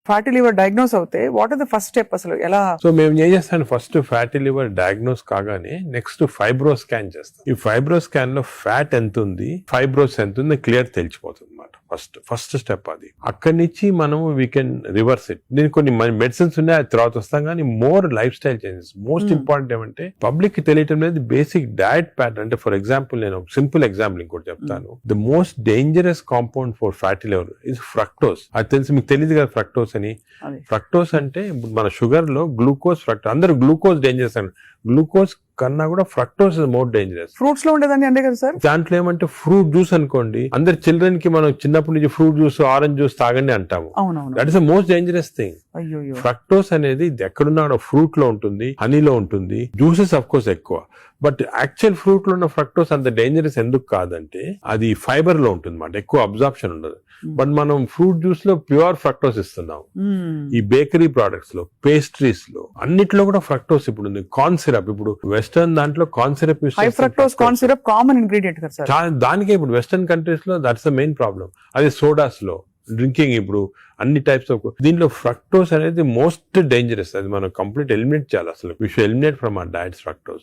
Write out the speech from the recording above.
Fatty liver diagnose అవుతే what are the first step అసలు ఎలా? సో మేము ఏం చేస్తాను, ఫస్ట్ ఫ్యాటీ లివర్ డయాగ్నోస్ కాగానే నెక్స్ట్ ఫైబ్రో స్కాన్ చేస్తాం. ఈ ఫైబ్రో స్కాన్ లో ఫ్యాట్ ఎంత ఉంది, ఫైబ్రోస్ ఎంత ఉంది క్లియర్ తెలిసిపోతుంది అన్నమాట. ఫస్ట్ స్టెప్ అది. అక్కడి నుంచి మనం వీ కెన్ రివర్స్ ఇట్. దీనికి కొన్ని మెడిసిన్స్ ఉన్నాయి, అది తర్వాత వస్తాం. కానీ more life style changes. Most important ఏమంటే పబ్లిక్ కి తెలియటం లేదు బేసిక్ డయట్ ప్యాటర్న్. అంటే ఫర్ ఎగ్జాంపుల్ నేను సింపుల్ ఎగ్జాంపుల్ ఇంకోటి చెప్తాను. The most dangerous compound for fatty liver is fructose. అది తెలిసి మీకు తెలియదు కదా ఫ్రక్టోస్ అని. ఫ్రక్టోస్ అంటే మన షుగర్ లో గ్లూకోజ్, ఫ్రక్టోస్. అందరూ గ్లూకోజ్ డేంజరస్ అని, గ్లూకోజ్ కన్నా కూడా fructose is more dangerous. Fruits లో ఉండేదాన్ని అంతే కదా సార్. దాంట్లో ఏమంటే ఫ్రూట్ జ్యూస్ అనుకోండి, అందరు చిల్డ్రన్ కి మనం చిన్నప్పటి నుంచి ఫ్రూట్ జ్యూస్, ఆరెంజ్ జ్యూస్ తాగండి అంటాము. That is the most dangerous thing. Fructose అనేది ఎక్కడున్నా ఫ్రూట్ లో ఉంటుంది, హనీలో ఉంటుంది, జ్యూసెస్ అఫ్ కోర్స్ ఎక్కువ. బట్ యాక్చువల్ ఫ్రూట్ లో ఉన్న ఫ్రక్టోస్ అంత డేంజరస్ ఎందుకు కాదంటే అది ఫైబర్ లో ఉంటుంది అన్నమాట, ఎక్కువ అబ్జార్ప్షన్ ఉండదు. బట్ మనం ఫ్రూట్ జ్యూస్ లో ప్యూర్ ఫ్రక్టోస్ ఇస్తున్నాం. ఈ బేకరీ ప్రొడక్ట్స్ లో, పేస్ట్రీస్ లో, అన్నిట్లో కూడా ఫ్రక్టోస్ ఇప్పుడు ఉంది. కార్న్ సిరప్, ఇప్పుడు వెస్టర్న్ దాంట్లో corn syrup corn syrup common ingredient కదా సార్. దానికే ఇప్పుడు వెస్టర్న్ కంట్రీస్ లో దట్స్ ద మెయిన్ ప్రాబ్లం. అదే సోడాస్ లో, డ్రింకింగ్, ఇప్పుడు అన్ని టైప్స్ ఆఫ్ దీంట్లో ఫ్రక్టోస్ అనేది మోస్ట్ డేంజరస్. అది మనం కంప్లీట్ ఎలిమినేట్ చేయాలి. అసలు we should eliminate from our diets fructose.